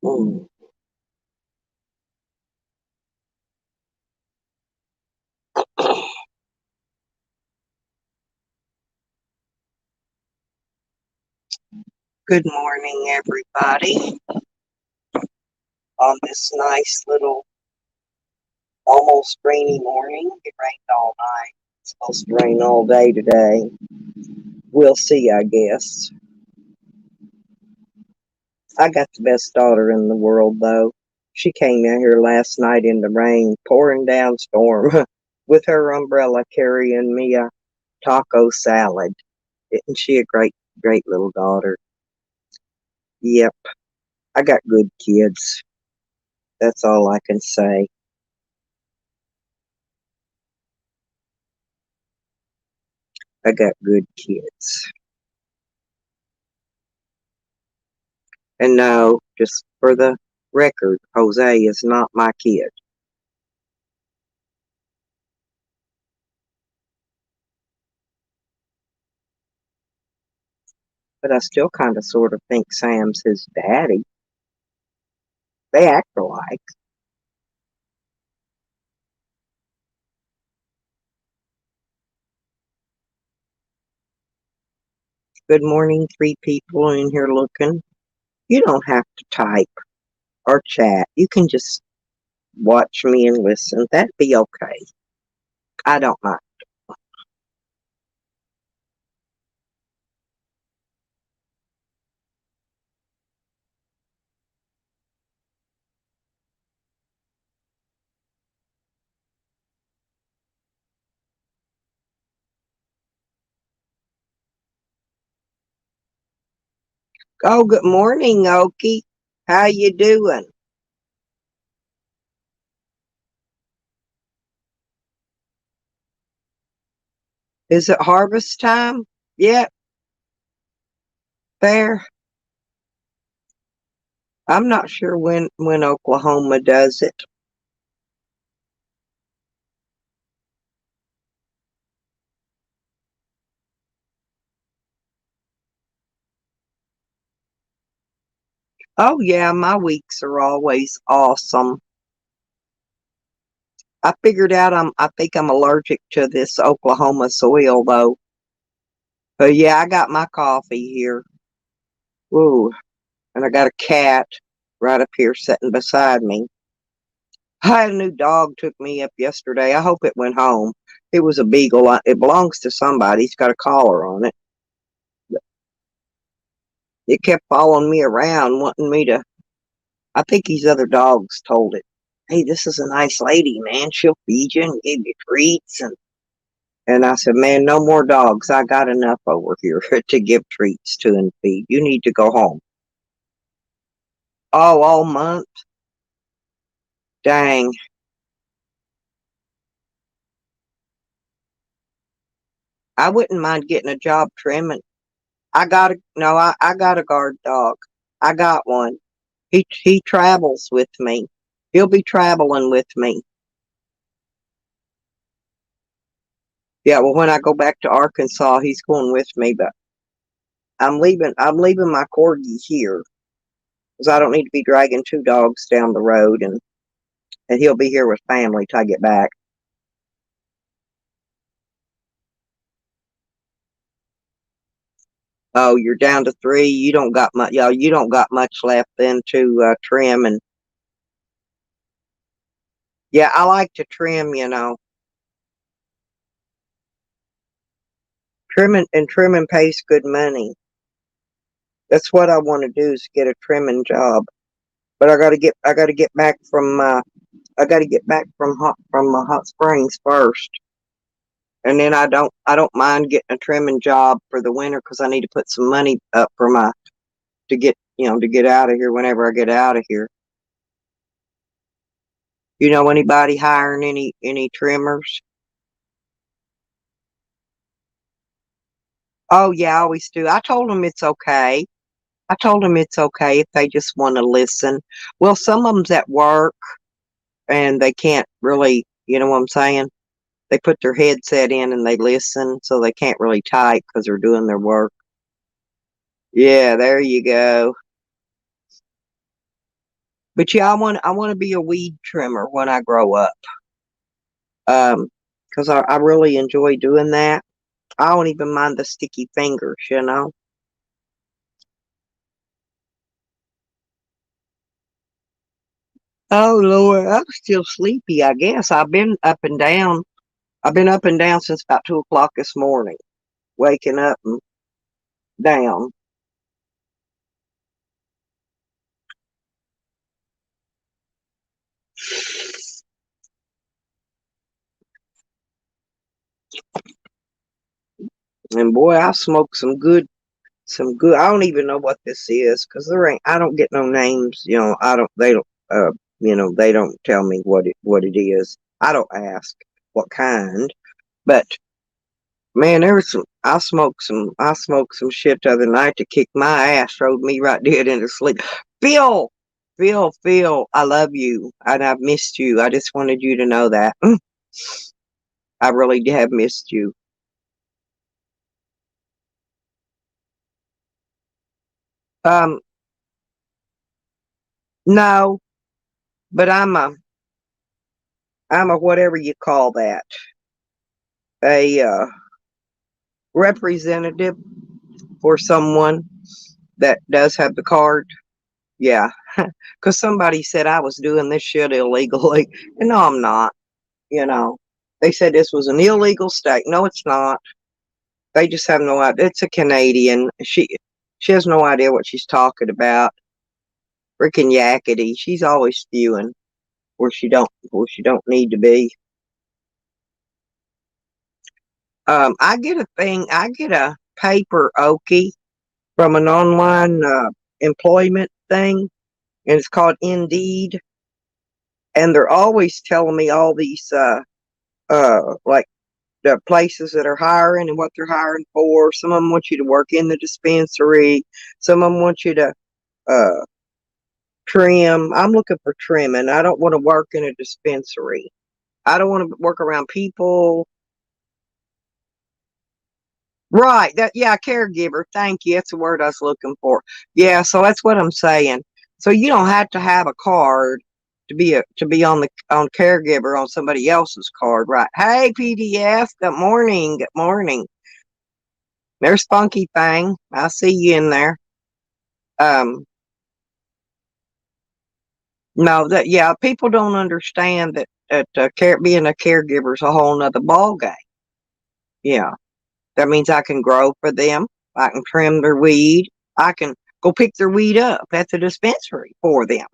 Mm. Good morning, everybody. On this nice little, almost rainy morning. It rained all night. It's supposed to rain all day today. We'll see, I guess. I got the best daughter in the world, though. She came out here last night in the rain, pouring down storm, with her umbrella carrying me a taco salad. Isn't she a great, great little daughter? Yep, I got good kids. That's all I can say. I got good kids. And no, just for the record, Jose is not my kid. But I still kind of sort of think Sam's his daddy. They act alike. Good morning, three people in here looking. You don't have to type or chat. You can just watch me and listen. That'd be okay. I don't mind. Oh, good morning, Okie. How you doing? Is it harvest time? Yep, fair. I'm not sure when Oklahoma does it. Oh yeah, my weeks are always awesome. I figured out I think I'm allergic to this Oklahoma soil though. But yeah, I got my coffee here. Ooh, and I got a cat right up here sitting beside me. I had a new dog took me up yesterday. I hope it went home. It was a beagle. It belongs to somebody. It's got a collar on it. It kept following me around, wanting me to. I think these other dogs told it, "Hey, this is a nice lady, man. She'll feed you and give you treats." And I said, "Man, no more dogs. I got enough over here to give treats to and feed. You need to go home." Oh, all month? Dang. I wouldn't mind getting a job trimming. I got a no, I got a guard dog. I got one. He travels with me. He'll be traveling with me. Yeah, well when I go back to Arkansas, he's going with me, but I'm leaving my corgi here because I don't need to be dragging two dogs down the road and he'll be here with family till I get back. Oh, you're down to three. You don't got much. Yeah, you don't got much left then to trim and yeah, I like to trim. Trimming pays good money. That's what I want to do is get a trimming job. But I got to get back from I got to get back from Hot Springs first, and then I don't mind getting a trimming job for the winter because I need to put some money up for my to get out of here whenever I get out of here. You know anybody hiring any trimmers? Oh yeah, I always do. I told them it's okay. I told them it's okay if they just want to listen. Well, some of them's at work and they can't really, you know what I'm saying? They put their headset in and they listen, so they can't really type because they're doing their work. Yeah, there you go. But yeah, I want to be a weed trimmer when I grow up. Because I really enjoy doing that. I don't even mind the sticky fingers, you know. Oh Lord, I'm still sleepy, I guess. I've been up and down. I've been up and down since about 2 o'clock this morning, waking up and down. And boy, I smoked some good. I don't even know what this is because there ain't. I don't get no names. You know, I don't. They don't. They don't tell me what it is. I don't ask what kind. But man, there was some. I smoked some. I smoked some shit the other night to kick my ass. Rode me right dead into sleep. Phil, Phil, I love you and I've missed you. I just wanted you to know that. I really have missed you. Um, no, but I'm a whatever you call that, a representative for someone that does have the card. Yeah, because somebody said I was doing this shit illegally, and no, I'm not. You know, they said this was an illegal state. No, it's not. They just have no idea. It's a Canadian. She has no idea what she's talking about. Freaking yakety. She's always spewing where she don't need to be. I get a thing. I get a paper okie from an online employment thing, and it's called Indeed. And they're always telling me all these like the places that are hiring and what they're hiring for. Some of them want you to work in the dispensary. Some of them want you to uh, trim. I'm looking for trimming. I don't want to work in a dispensary. I don't want to work around people. Right. That yeah, caregiver. Thank you. That's the word I was looking for. Yeah, so that's what I'm saying. So you don't have to have a card to be on caregiver on somebody else's card, right? Hey PDF, good morning. Good morning. There's Funky Thing. I see you in there. Um no, that yeah, people don't understand that being a caregiver is a whole nother ball game. Yeah. That means I can grow for them. I can trim their weed. I can go pick their weed up at the dispensary for them.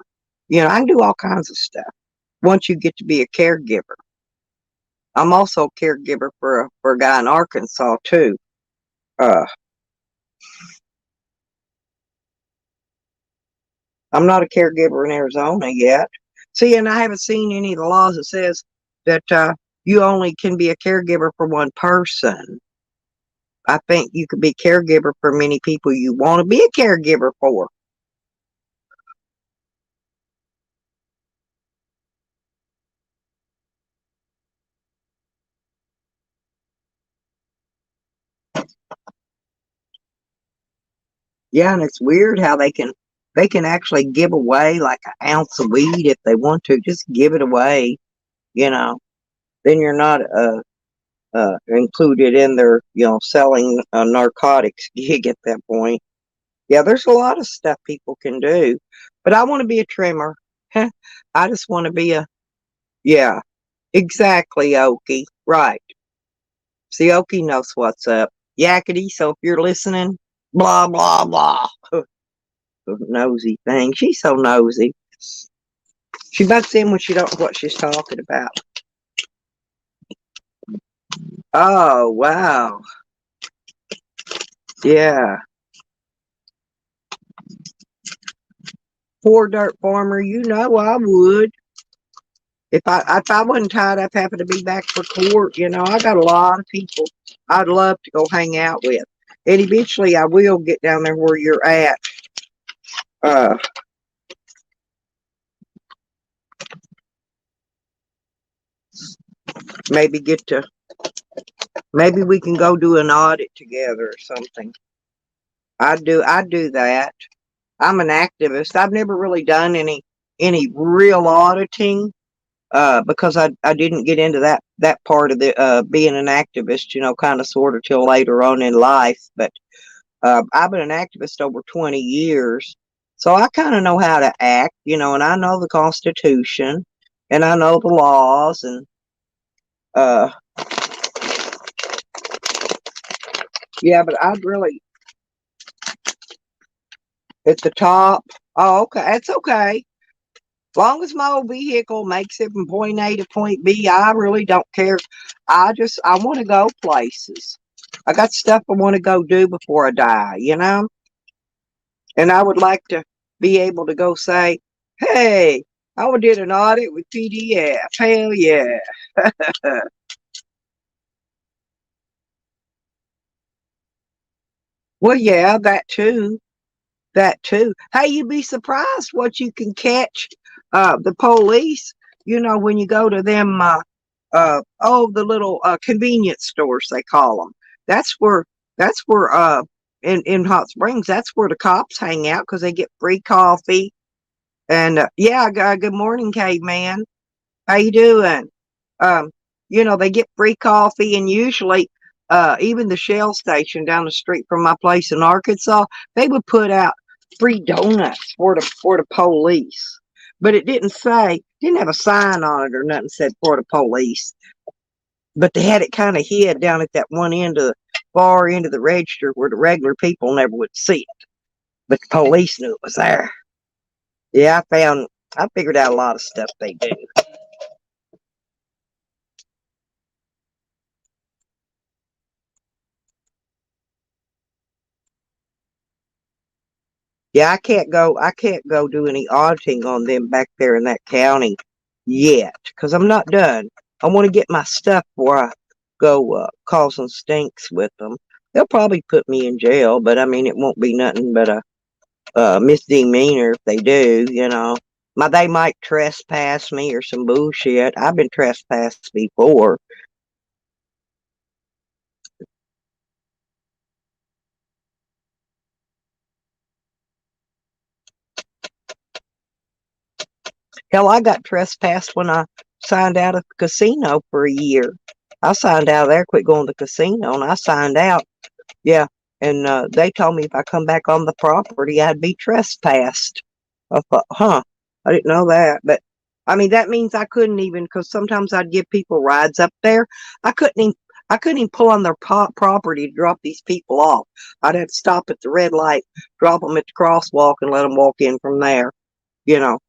You know, I can do all kinds of stuff once you get to be a caregiver. I'm also a caregiver for a guy in Arkansas too. Uh, I'm not a caregiver in Arizona yet. See, and I haven't seen any of the laws that says that you only can be a caregiver for one person. I think you could be caregiver for many people you want to be a caregiver for. Yeah, and it's weird how they can actually give away like an ounce of weed if they want to. Just give it away, you know. Then you're not included in their selling narcotics gig at that point. Yeah, there's a lot of stuff people can do, but I want to be a trimmer. I just want to be a yeah, exactly, Okie. Right. See, Okie knows what's up. Yakety. So if you're listening, blah blah blah. Nosy thing. She's so nosy. She butts in when she don't know what she's talking about. Oh wow. Yeah. Poor dirt farmer, you know I would. If I wasn't tied up having to be back for court, I got a lot of people I'd love to go hang out with. And eventually I will get down there where you're at. Uh maybe get to maybe we can go do an audit together or something. I do that. I'm an activist. I've never really done any. any real auditing, because I didn't get into that part of the being an activist, kind of sort of till later on in life. But I've been an activist over 20 years, so I kind of know how to act, and I know the Constitution, and I know the laws, and uh, yeah. But I'd really at the top. Oh, okay, that's okay. As long as my old vehicle makes it from point A to point B, I really don't care. I want to go places. I got stuff I want to go do before I die. And I would like to be able to go say, hey, I did an audit with PDF. Hell yeah. Well, yeah, that too. That too. Hey, you'd be surprised what you can catch the police, when you go to them, the little convenience stores, they call them. That's where, in Hot Springs, that's where the cops hang out because they get free coffee. And yeah, good morning, caveman. How you doing? Um, they get free coffee, and usually, even the Shell station down the street from my place in Arkansas, they would put out free donuts for the police. But it didn't have a sign on it or nothing said for the police. But they had it kind of hid down at that one end of the far end of the register where the regular people never would see it. But the police knew it was there. Yeah, I figured out a lot of stuff they do. Yeah, I can't go do any auditing on them back there in that county yet, because I'm not done. I want to get my stuff before I go causing stinks with them. They'll probably put me in jail, but I mean, it won't be nothing but a misdemeanor if they do. They might trespass me or some bullshit. I've been trespassed before. Hell, I got trespassed when I signed out of the casino for a year. I signed out of there, quit going to the casino, and I signed out. Yeah, and they told me if I come back on the property, I'd be trespassed. I thought, huh, I didn't know that. But I mean, that means I couldn't even, because sometimes I'd give people rides up there. I couldn't even, I couldn't even pull on their property to drop these people off. I'd have to stop at the red light, drop them at the crosswalk, and let them walk in from there. You know,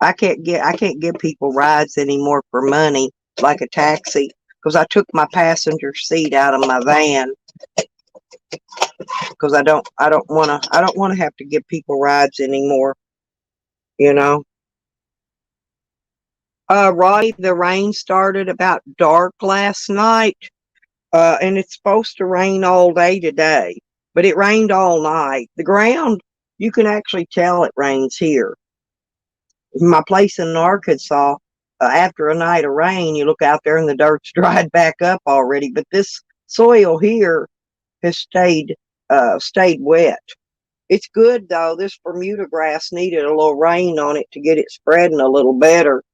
I can't give people rides anymore for money like a taxi because I took my passenger seat out of my van because I don't want to have to give people rides anymore. You know. Roddy, the rain started about dark last night, and it's supposed to rain all day today, but it rained all night. The ground, you can actually tell it rains here. My place in Arkansas, after a night of rain, you look out there and the dirt's dried back up already. But this soil here has stayed wet. It's good though. This Bermuda grass needed a little rain on it to get it spreading a little better.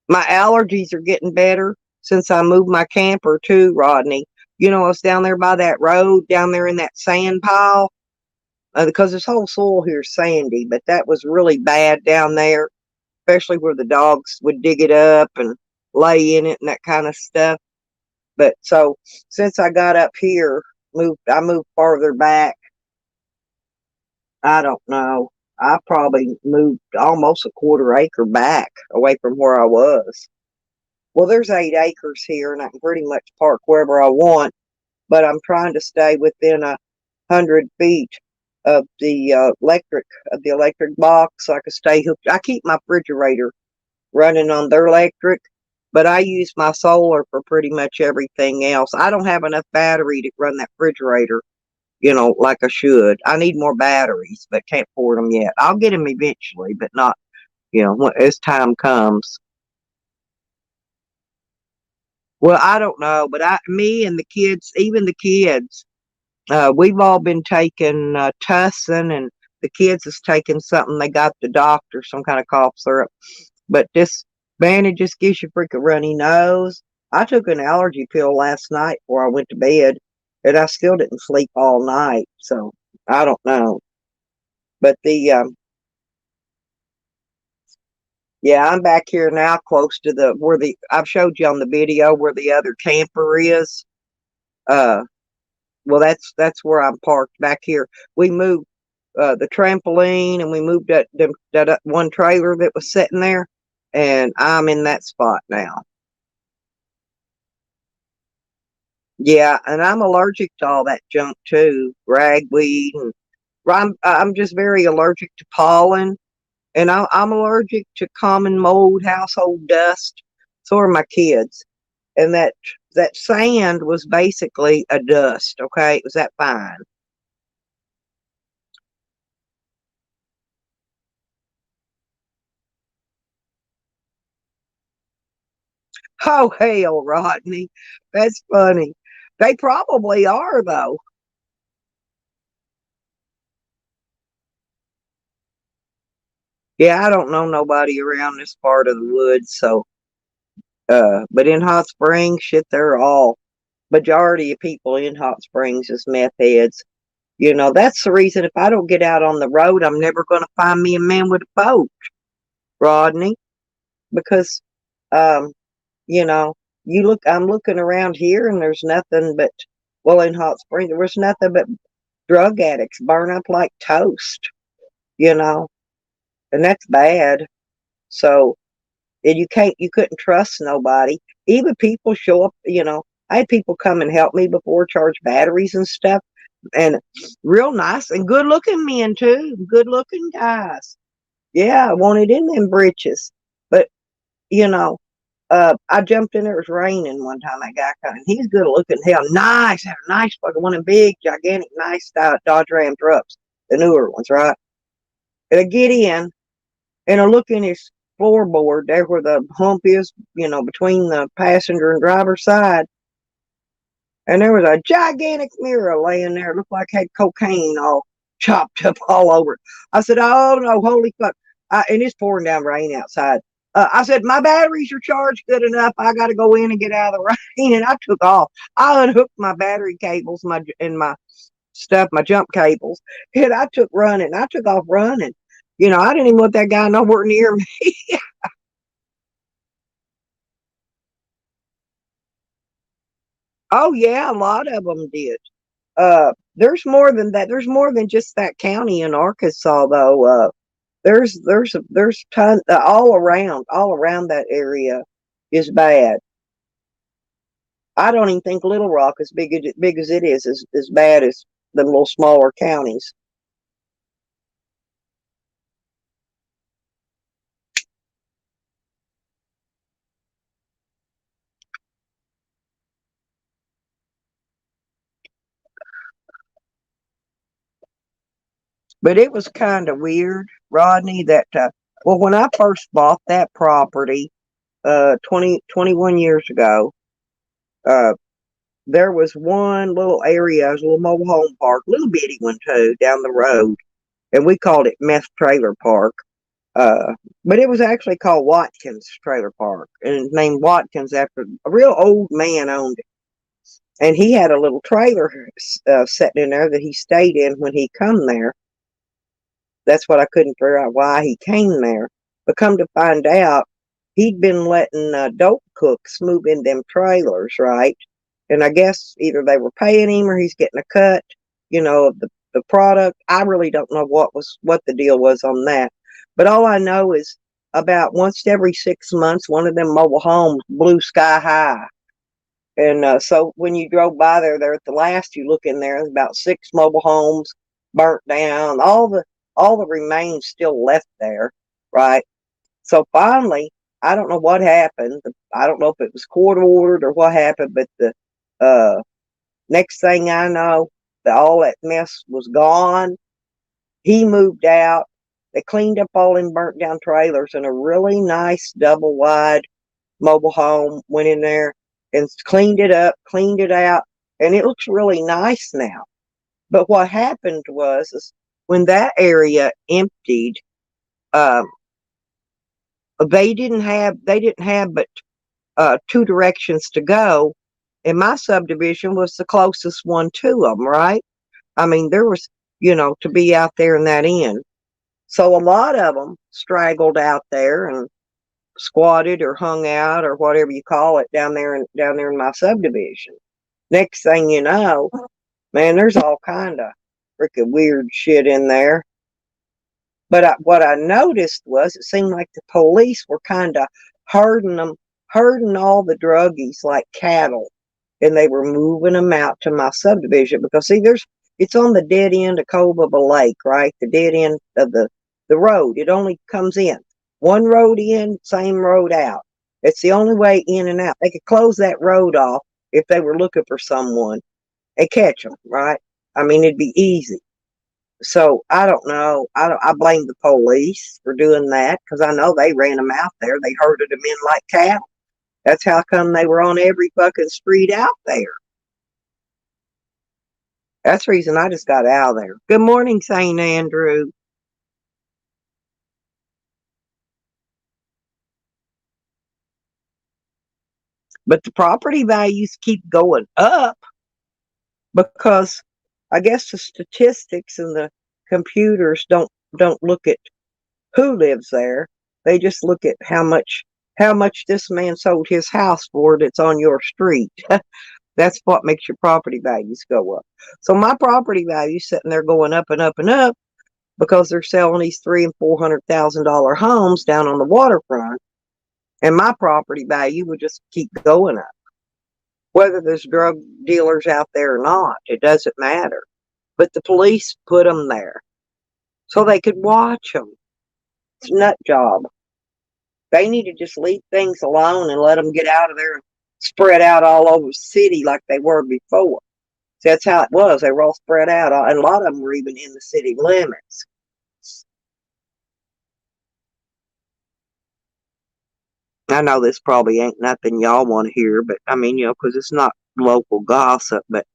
My allergies are getting better since I moved my camper too, Rodney. I was down there by that road, down there in that sand pile, because this whole soil here is sandy, but that was really bad down there, especially where the dogs would dig it up and lay in it and that kind of stuff. But so since I got up here, I moved farther back. I don't know. I probably moved almost a quarter acre back away from where I was. Well, there's 8 acres here, and I can pretty much park wherever I want. But I'm trying to stay within 100 feet of the electric box, so I can stay hooked. I keep my refrigerator running on their electric, but I use my solar for pretty much everything else. I don't have enough battery to run that refrigerator, like I should. I need more batteries, but can't afford them yet. I'll get them eventually, but not, as time comes. Well, I don't know, but me and the kids, even the kids, We've all been taking Tussin, and the kids is taking something they got at the doctor, some kind of cough syrup. But this, man, it just gives you freaking runny nose. I took an allergy pill last night before I went to bed, and I still didn't sleep all night. So I don't know. But yeah, I'm back here now, close to the where the I've showed you on the video where the other camper is. Uh, well, that's where I'm parked back here. We moved the trampoline, and we moved that one trailer that was sitting there, and I'm in that spot now. Yeah, and I'm allergic to all that junk too, ragweed, and I'm just very allergic to pollen, and I'm allergic to common mold, household dust. So are my kids, and that sand was basically a dust. Okay, it was that fine. Oh hell, Rodney, that's funny. They probably are though. Yeah, I don't know nobody around this part of the woods, so but in Hot Springs, shit, they're all majority of people in Hot Springs is meth heads. You know, that's the reason if I don't get out on the road, I'm never gonna find me a man with a boat, Rodney, because um, you know, I'm looking around here and there's nothing but well in Hot Springs, there was nothing but drug addicts burn up like toast, you know, and that's bad. So and you couldn't trust nobody. Even people show up, I had people come and help me before, charge batteries and stuff, and real nice and good looking men too, good looking guys. Yeah, I wanted in them britches. But, you know, I jumped in there, it was raining one time, that guy coming. He's good looking, hell, nice, had a nice fucking one of them big, gigantic, nice Dodge Ram trucks, the newer ones, right? And I get in, and I look in his floorboard there where the hump is, between the passenger and driver's side. And there was a gigantic mirror laying there. It looked like it had cocaine all chopped up all over it. I said, oh no, holy fuck. And it's pouring down rain outside. I said, my batteries are charged good enough. I got to go in and get out of the rain. And I took off. I unhooked my battery cables, my stuff, my jump cables, and I took running. I took off running. I didn't even want that guy nowhere near me. Oh yeah, a lot of them did. There's more than that. There's more than just that county in Arkansas, though. There's tons all around that area is bad. I don't even think Little Rock, as big as it is as bad as the little smaller counties. But it was kind of weird, Rodney, that well, when I first bought that property, 21 years ago, uh, there was one little area, it was a little mobile home park, little bitty one too, down the road, and we called it Meth Trailer Park. Uh, but it was actually called Watkins Trailer Park, and it's named Watkins after a real old man owned it, and he had a little trailer sitting in there that he stayed in when he come there. That's what I couldn't figure out why he came there. But come to find out, he'd been letting dope cooks move in them trailers, right? And I guess either they were paying him or he's getting a cut, of the product. I really don't know what the deal was on that. But all I know is about once every 6 months, one of them mobile homes blew sky high. And so when you drove by there at the last, you look in there, there's about six mobile homes burnt down. All the remains still left there, right? So finally, I don't know what happened. I don't know if it was court ordered or what happened, but the uh, next thing I know, all that mess was gone. He moved out. They cleaned up all them burnt down trailers, and a really nice double wide mobile home went in there and cleaned it up, cleaned it out, and it looks really nice now. But what happened was is when that area emptied, um, they didn't have but two directions to go, and my subdivision was the closest one to them. Right? I mean, there was to be out there in that end. So a lot of them straggled out there and squatted or hung out or whatever you call it down there in my subdivision. Next thing you know, man, there's all kind of freaking weird shit in there. But what I noticed was it seemed like the police were kind of herding all the druggies like cattle, and they were moving them out to my subdivision because see, it's on the dead end of Cove of a Lake, right? The dead end of the road. It only comes in one road in, same road out. It's the only way in and out. They could close that road off if they were looking for someone and catch them, right? I mean, it'd be easy. So I don't know. I blame the police for doing that because I know they ran them out there. They herded them in like cattle. That's how come they were on every fucking street out there. That's the reason I just got out of there. Good morning, St. Andrew. But the property values keep going up because I guess the statistics and the computers don't look at who lives there. They just look at how much this man sold his house for that's on your street. That's what makes your property values go up. So my property value sitting there going up and up and up because they're selling these $300,000 and $400,000 homes down on the waterfront, and my property value would just keep going up. Whether there's drug dealers out there or not, it doesn't matter. But the police put them there so they could watch them. It's a nut job. They need to just leave things alone and let them get out of there and spread out all over the city like they were before. So that's how it was. They were all spread out, and a lot of them were even in the city limits. I know this probably ain't nothing y'all want to hear, but I mean, because it's not local gossip, but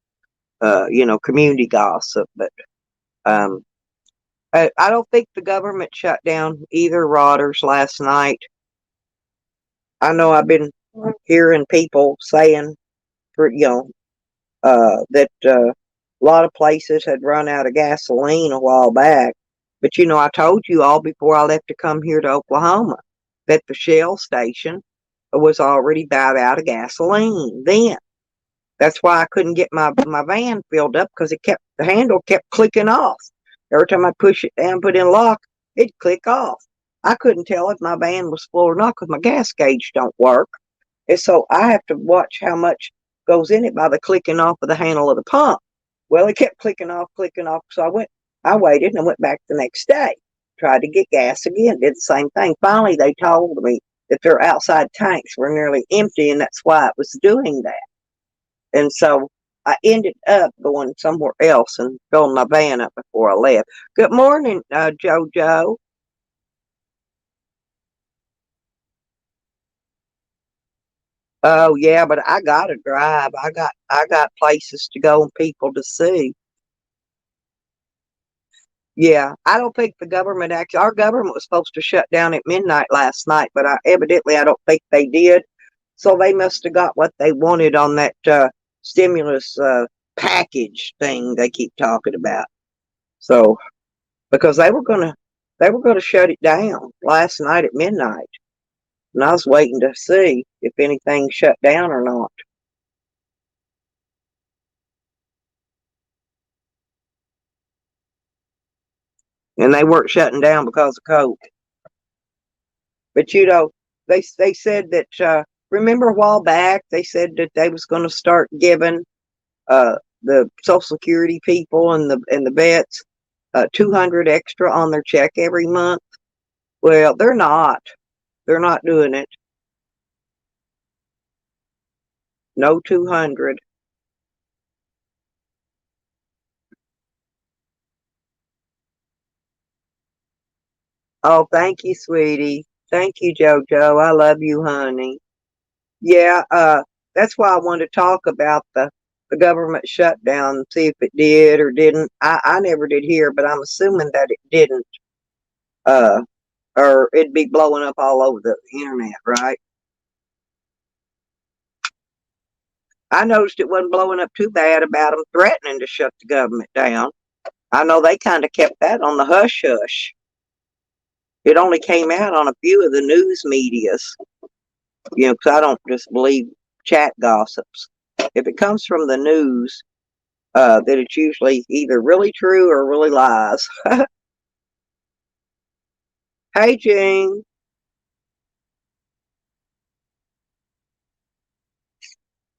community gossip. But um, I don't think the government shut down either Rotters last night. I know I've been hearing people saying, for that a lot of places had run out of gasoline a while back. But I told you all before I left to come here to Oklahoma that the Shell station was already about out of gasoline then. That's why I couldn't get my van filled up because the handle kept clicking off. Every time I push it down, put in lock, it'd click off. I couldn't tell if my van was full or not because my gas gauge don't work. And so I have to watch how much goes in it by the clicking off of the handle of the pump. Well, it kept clicking off, clicking off. So I waited and I went back the next day, tried to get gas again, did the same thing. Finally, they told me that their outside tanks were nearly empty and that's why it was doing that. And so I ended up going somewhere else and filling my van up before I left. Good morning, JoJo. Oh yeah, but I gotta drive. I got places to go and people to see. Yeah, I don't think the government actually. Our government was supposed to shut down at midnight last night, but evidently I don't think they did. So they must have got what they wanted on that stimulus package thing they keep talking about. So because they were gonna shut it down last night at midnight, and I was waiting to see if anything shut down or not. And they weren't shutting down because of COVID. But they said that remember a while back they said that they was going to start giving the Social Security people and the vets 200 extra on their check every month. Well, they're not. They're not doing it. No 200. Oh, thank you, sweetie. Thank you, JoJo. I love you, honey. Yeah, that's why I wanted to talk about the government shutdown, see if it did or didn't. I never did hear, but I'm assuming that it didn't, uh, or it'd be blowing up all over the internet, right? I noticed it wasn't blowing up too bad about them threatening to shut the government down. I know they kind of kept that on the hush hush. It only came out on a few of the news medias, because I don't just believe chat gossips. If it comes from the news, that it's usually either really true or really lies. Hey, Jean.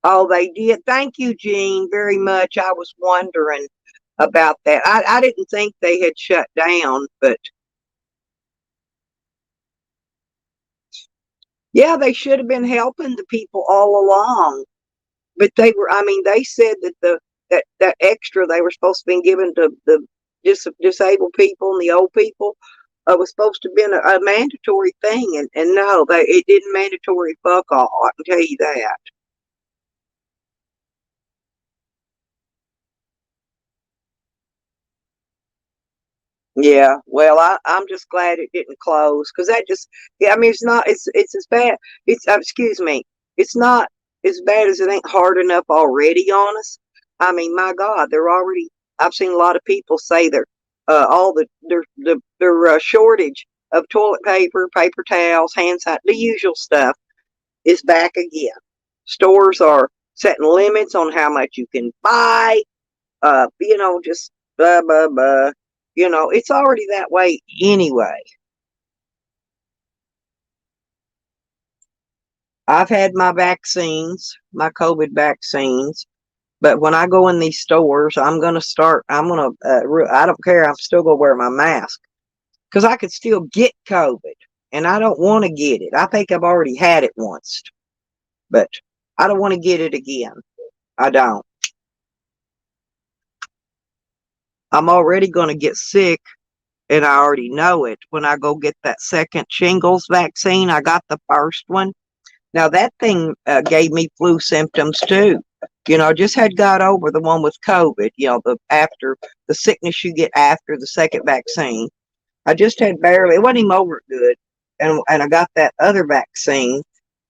Oh, they did. Thank you, Jean, very much. I was wondering about that. I didn't think they had shut down, but yeah, they should have been helping the people all along. But they were, I mean, they said that that extra they were supposed to be given to the disabled people and the old people was supposed to have been a mandatory thing, and no, it didn't mandatory fuck all. I can tell you that. Yeah, well, I'm just glad it didn't close because that just, yeah, I mean, it's as bad, excuse me, it's not as bad as it ain't hard enough already on us. I mean, my God, they're already, I've seen a lot of people say they're, all their shortage of toilet paper, paper towels, hand sanitizer, the usual stuff is back again. Stores are setting limits on how much you can buy, just blah, blah, blah. It's already that way anyway. I've had my vaccines, my COVID vaccines, but when I go in these stores, I don't care, I'm still going to wear my mask because I could still get COVID and I don't want to get it. I think I've already had it once, but I don't want to get it again. I don't. I'm already going to get sick and I already know it when I go get that second shingles vaccine. I got the first one. Now that thing gave me flu symptoms too. I just had got over the one with COVID. The after the sickness you get after the second vaccine. I just had barely. It wasn't even over it good, and I got that other vaccine.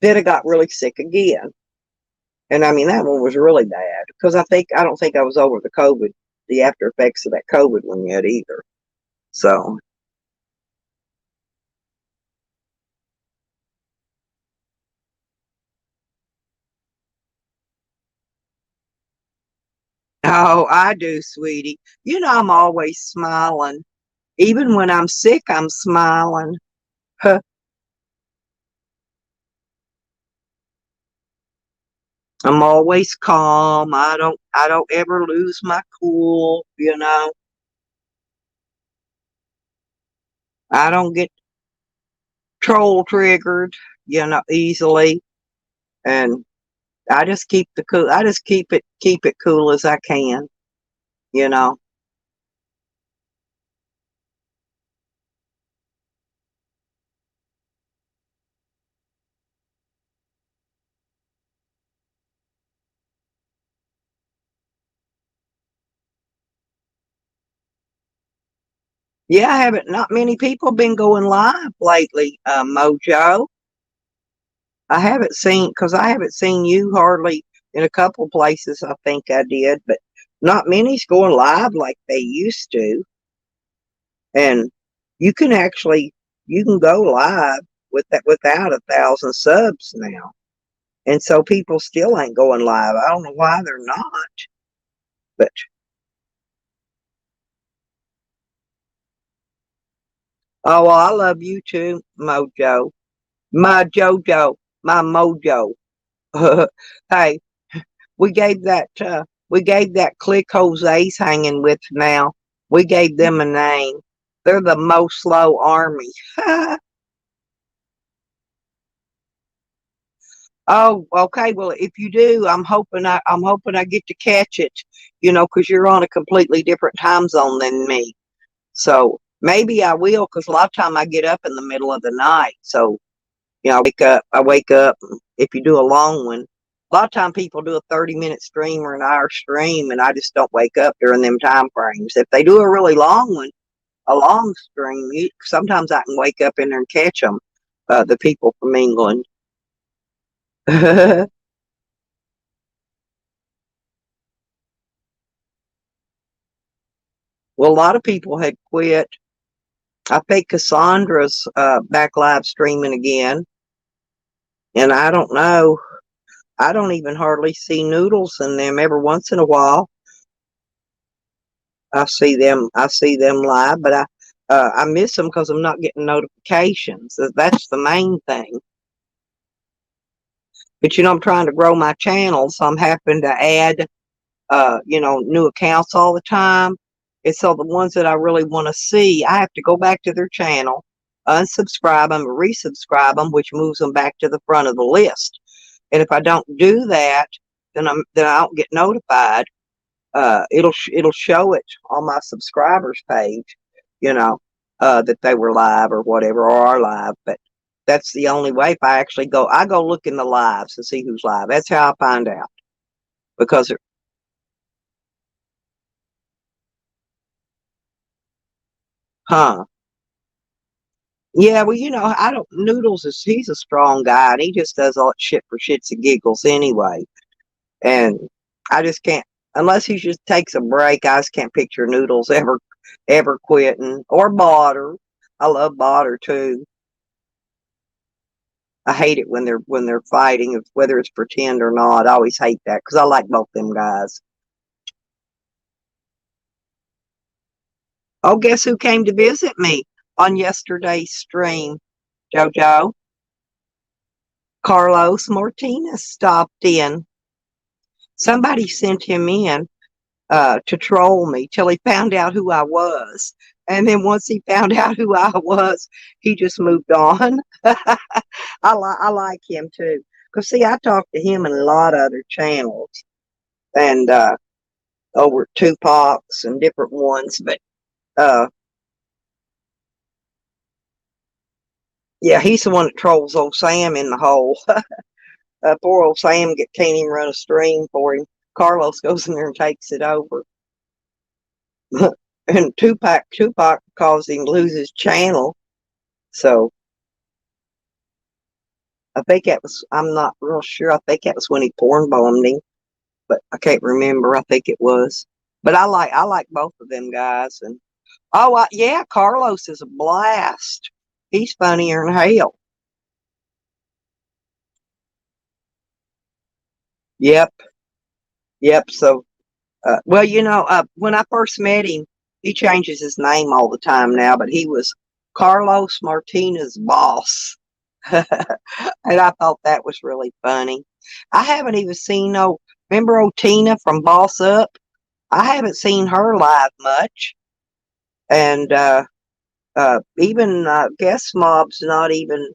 Then I got really sick again, and I mean that one was really bad because I don't think I was over the after effects of that COVID one yet either. So, oh, I do, sweetie. I'm always smiling. Even when I'm sick, I'm smiling. I'm always calm. I don't ever lose my cool. I don't get troll triggered, easily. And I just keep it cool as I can, you know. Yeah, I haven't not many people been going live lately, Mojo. I haven't seen you hardly in a couple places. I think I did, but not many's going live like they used to. And you can actually you can go live with that without 1,000 subs now. And so people still ain't going live. I don't know why they're not, but oh well, I love you too, Mojo. My Jojo, my Mojo. Hey, we gave that click Jose's hanging with now. We gave them a name. They're the most slow army. Oh, okay. Well, if you do, I'm hoping I get to catch it, because you're on a completely different time zone than me. So maybe I will, because a lot of time I get up in the middle of the night. So, I wake up. If you do a long one, A lot of time people do a 30-minute stream or an hour stream, and I just don't wake up during them time frames. If they do a really long one, a long stream, sometimes I can wake up in there and catch them, the people from England. Well, a lot of people had quit. I think Cassandra's back live streaming again, and I don't know. I don't even hardly see Noodles in them. Every once in a while, I see them. I see them live, but I miss them because I'm not getting notifications. That's the main thing. But I'm trying to grow my channel, so I'm having to add new accounts all the time. And so the ones that I really want to see, I have to go back to their channel, unsubscribe them, resubscribe them, which moves them back to the front of the list. And if I don't do that, then I don't get notified. It'll show it on my subscribers page, that they were live or whatever, or are live. But that's the only way. If I go look in the lives to see who's live. That's how I find out. Because huh? Yeah, well, I don't. Noodles he's a strong guy, and he just does all that shit for shits and giggles anyway. And I just can't, unless he just takes a break. I just can't picture Noodles ever quitting, or Botter. I love Botter too. I hate it when they're fighting, whether it's pretend or not. I always hate that because I like both them guys. Oh, guess who came to visit me on yesterday's stream, JoJo? Carlos Martinez stopped in. Somebody sent him in to troll me till he found out who I was. And then once he found out who I was, he just moved on. I like him too. Because, see, I talked to him in a lot of other channels and over Tupac's and different ones. But uh, yeah, he's the one that trolls old Sam in the hole. Poor old Sam can't even run a stream for him. Carlos goes in there and takes it over. And Tupac caused him to lose his channel. So I think I'm not real sure. I think that was when he porn bombed him, but I can't remember. I think it was. But I like both of them guys. And yeah, Carlos is a blast. He's funnier than hell. Yep, yep. So, well, when I first met him, he changes his name all the time now, but he was Carlos Martinez Boss. And I thought that was really funny. I haven't even seen remember Tina from Boss Up? I haven't seen her live much. And even Guest Mob's not even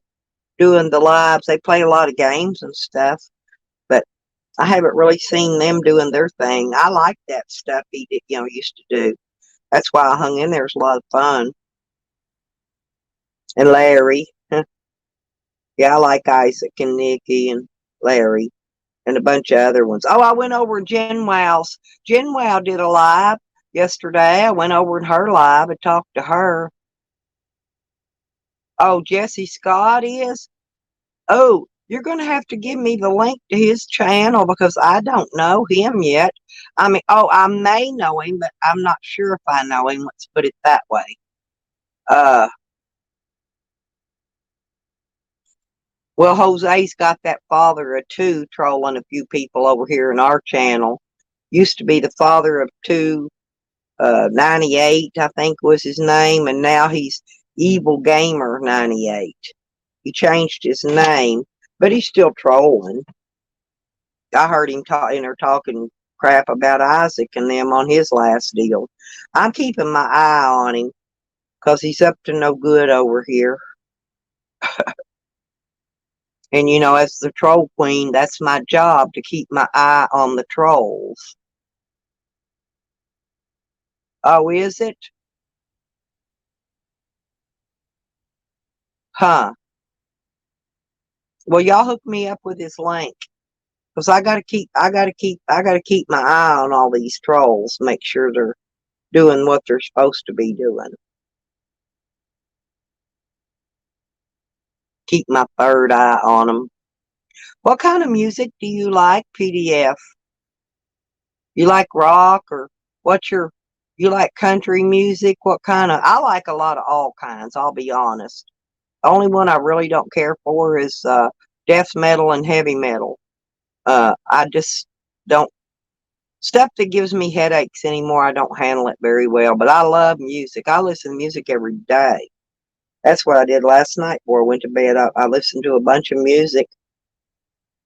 doing the lives. They play a lot of games and stuff, but I haven't really seen them doing their thing. I like that stuff he did, used to do. That's why I hung in there. It's a lot of fun. And Larry. Yeah, I like Isaac and Nikki and Larry and a bunch of other ones. Oh, I went over Jen Wow's. Jen Wow did a live yesterday. I went over in her live and talked to her. Oh, Jesse Scott is? Oh, you're going to have to give me the link to his channel because I don't know him yet. I mean, I may know him, but I'm not sure if I know him. Let's put it that way. Uh, well, Jose's got that father of two trolling a few people over here in our channel. Used to be the father of two, 98, I think was his name, and now he's Evil Gamer 98. He changed his name, but he's still trolling. I heard him in there talking crap about Isaac and them on his last deal. I'm keeping my eye on him because he's up to no good over here. And as the troll queen, that's my job, to keep my eye on the trolls. Oh, is it? Huh. Well, y'all hook me up with his link. Because I gotta keep my eye on all these trolls, make sure they're doing what they're supposed to be doing. Keep my third eye on them. What kind of music do you like, PDF? You like rock or what's your, you like country music? What kind of, I like a lot of all kinds, I'll be honest. The only one I really don't care for is death metal and heavy metal. I just don't, stuff that gives me headaches anymore, I don't handle it very well. But I love music. I listen to music every day. That's what I did last night before I went to bed. I listened to a bunch of music.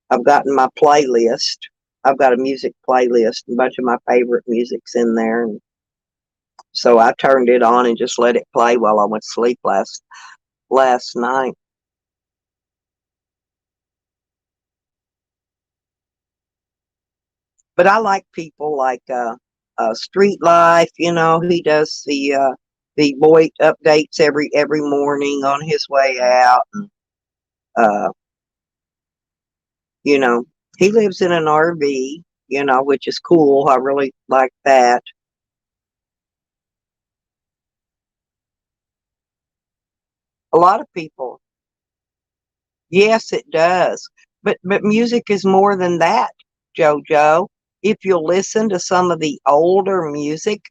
I've gotten my playlist. I've got a music playlist, a bunch of my favorite music's in there. And so I turned it on and just let it play while I went to sleep last night. But I like people like Street Life. You know, he does the boy updates every morning on his way out. And, uh, you know, he lives in an RV. You know, which is cool. I really like that. A lot of people, yes, it does. But music is more than that, Jojo. If you listen to some of the older music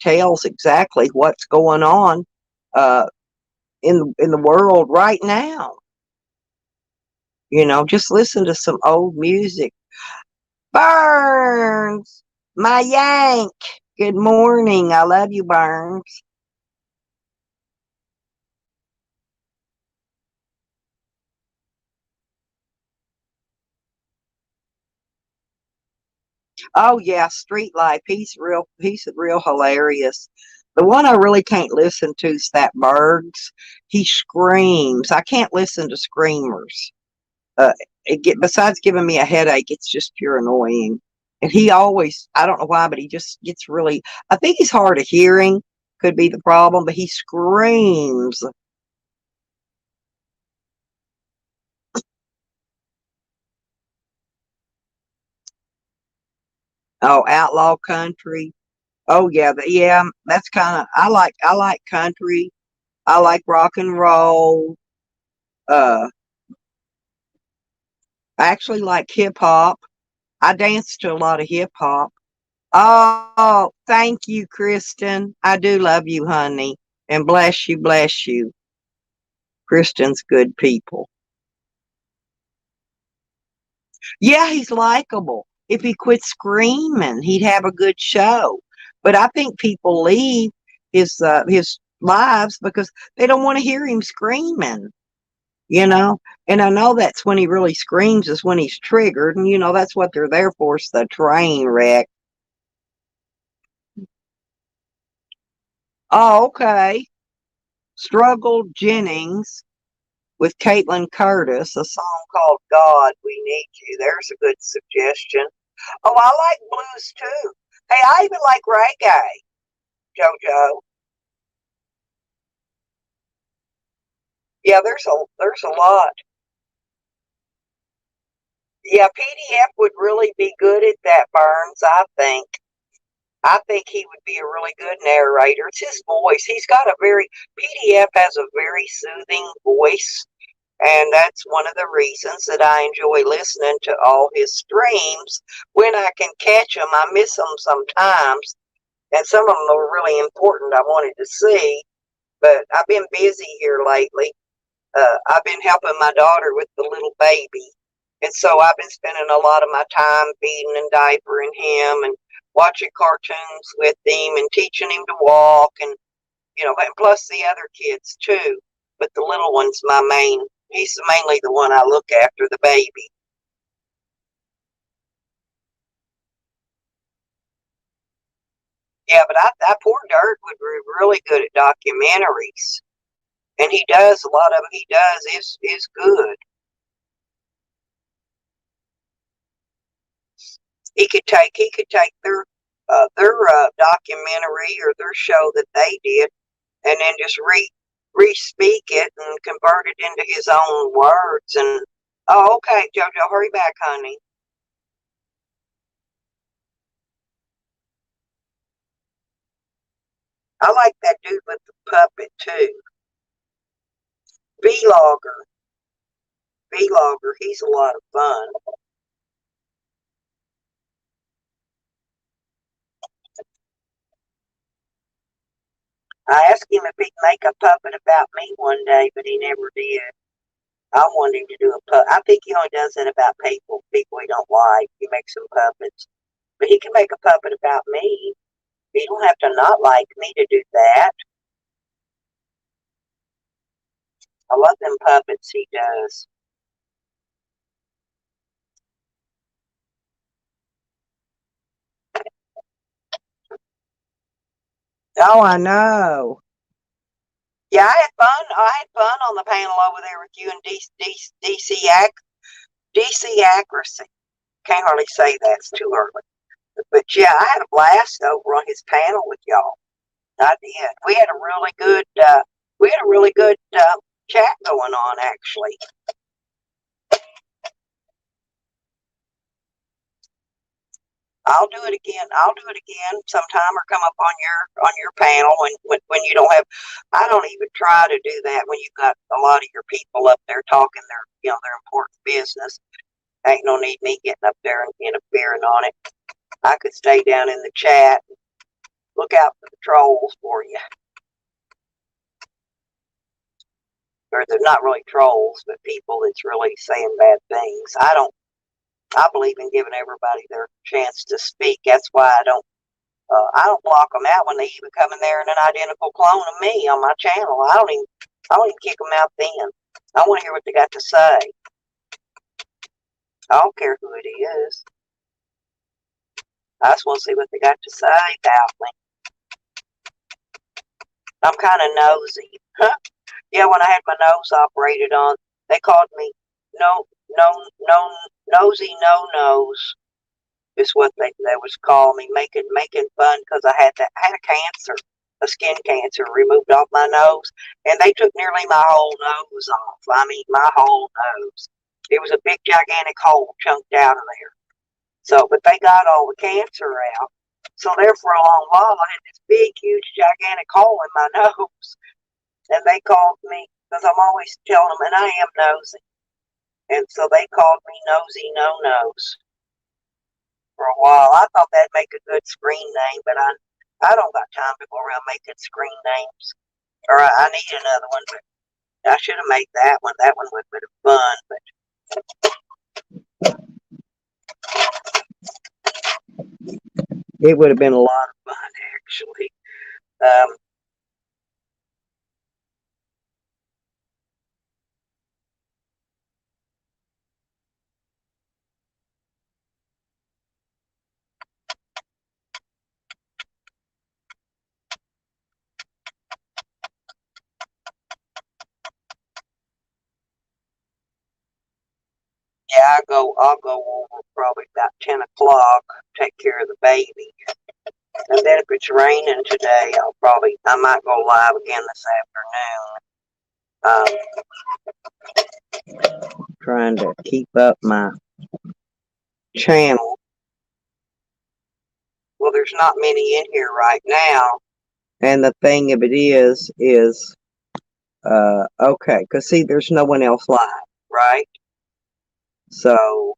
tells exactly what's going on uh, in the world right now. You know, just listen to some old music. Burns, my Yank. Good morning. I love you, Burns. Oh yeah, Street Life. He's real hilarious. The one I really can't listen to is that Bergs. He screams. I can't listen to screamers. Uh, besides giving me a headache, it's just pure annoying. And he always, I don't know why, but he just gets really, I think he's hard of hearing, could be the problem, but he screams. Oh, outlaw country. Oh yeah, yeah, that's kind of, I like country. I like rock and roll. Uh, I actually like hip hop. I dance to a lot of hip hop. Oh, thank you, Kristen. I do love you, honey. And bless you, bless you. Kristen's good people. Yeah, he's likable. If he quit screaming, he'd have a good show. But I think people leave his lives because they don't want to hear him screaming, you know? And I know that's when he really screams is when he's triggered, and you know that's what they're there for, is the train wreck. Oh, okay. Struggle Jennings with Caitlin Curtis, a song called God, We Need You. There's a good suggestion. Oh, I like blues too. Hey, I even like reggae, JoJo. Yeah, there's a lot. Yeah, PDF would really be good at that, Burns, I think. I think he would be a really good narrator. It's his voice. PDF has a very soothing voice. And that's one of the reasons that I enjoy listening to all his streams when I can catch them. I miss them sometimes, and some of them are really important I wanted to see, but I've been busy here lately. I've been helping my daughter with the little baby, and so I've been spending a lot of my time feeding and diapering him and watching cartoons with him and teaching him to walk, and and plus the other kids too. But the little one's my main. He's mainly the one I look after, the baby. Yeah, but I poor Dirt would be really good at documentaries, and he does a lot of them. He does is good. He could take their documentary or their show that they did, and then just re speak it and convert it into his own words, and Oh, okay, JoJo, hurry back, honey. I like that dude with the puppet too. Vlogger, Vlogger, he's a lot of fun. I asked him if he'd make a puppet about me one day, but he never did. I want him to do a puppet. I think he only does it about people he don't like. He makes some puppets, but he can make a puppet about me. He don't have to not like me to do that. I love them puppets he does. Oh, I know. Yeah, I had fun. I had fun on the panel over there with you and DC accuracy. Can't hardly say that; it's too early. But yeah, I had a blast over on his panel with y'all. I did. We had a really good chat going on actually. I'll do it again. I'll do it again sometime, or come up on your panel when you don't have. I don't even try to do that when you've got a lot of your people up there talking their important business. Ain't no need me getting up there and interfering on it. I could stay down in the chat. Look out for the trolls for you. Or they're not really trolls, but people that's really saying bad things. I believe in giving everybody their chance to speak. That's why I don't block them out when they even come in there in an identical clone of me on my channel. I don't even kick them out then. I want to hear what they got to say. I don't care who it is. I just want to see what they got to say about me. I'm kind of nosy. Yeah, when I had my nose operated on, they called me no, no, no, nosy, no nose. Is what they was calling me, making fun because I had a cancer, a skin cancer, removed off my nose, and they took nearly my whole nose off. I mean, my whole nose. It was a big gigantic hole chunked out of there. So, but they got all the cancer out. So there for a long while, I had this big, huge, gigantic hole in my nose, and they called me because I'm always telling them, and I am nosy, and so they called me nosy no nose for a while. I thought that'd make a good screen name, but I don't got time to go around making screen names. Or I need another one, but I should have made that one. That one would have been fun, but it would have been a lot of fun actually. Um, yeah, I'll go over probably about 10 o'clock, take care of the baby, and then if it's raining today, I might go live again this afternoon. Trying to keep up my channel. Well, there's not many in here right now. And the thing of it is, okay, because see, there's no one else live, right? So,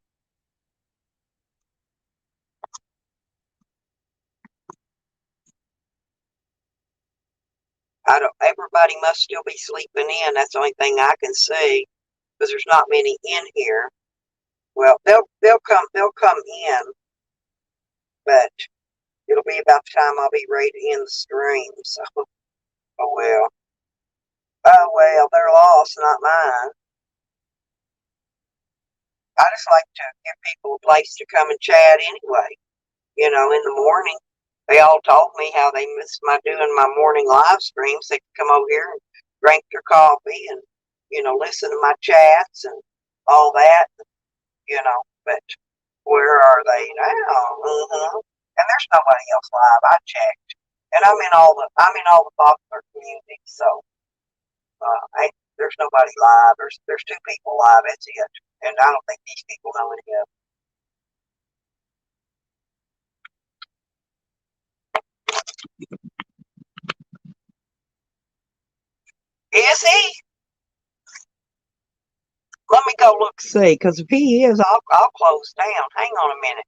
everybody must still be sleeping in. That's the only thing I can see, because there's not many in here. Well, they'll come in, but it'll be about the time I'll be ready to end the stream. So, oh well, they're lost, not mine. I just like to give people a place to come and chat anyway. In the morning, they all told me how they missed my doing my morning live streams. They could come over here and drink their coffee and, listen to my chats and all that, but where are they now? And there's nobody else live. I checked. And I'm in all the popular communities, so there's nobody live. There's two people live. That's it. And I don't think these people know any of it. Is he? Let me go look see, because if he is, I'll close down. Hang on a minute.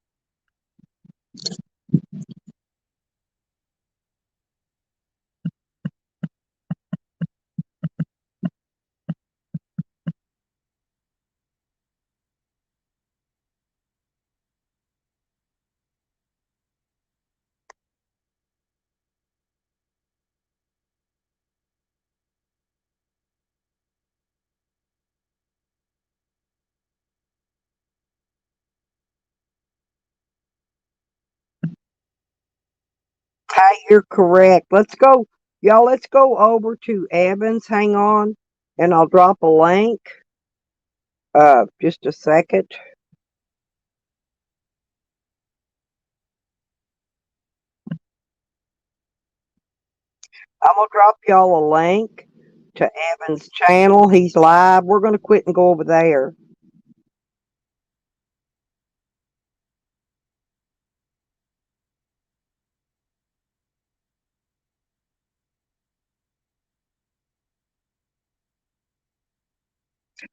Hey, you're correct. Let's go, y'all. Let's go over to Evans. Hang on, and I'll drop a link. Just a second. I'm gonna drop y'all a link to Evan's channel. He's live. We're gonna quit and go over there.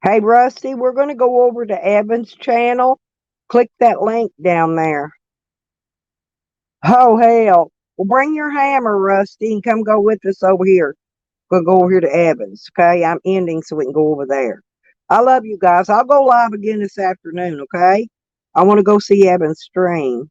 Hey, Rusty, we're gonna go over to Evan's channel. Click that link down there. Oh hell! Well, bring your hammer, Rusty, and come go with us over here. We'll go over here to Evans. Okay, I'm ending so we can go over there. I love you guys. I'll go live again this afternoon. Okay, I want to go see Evans stream.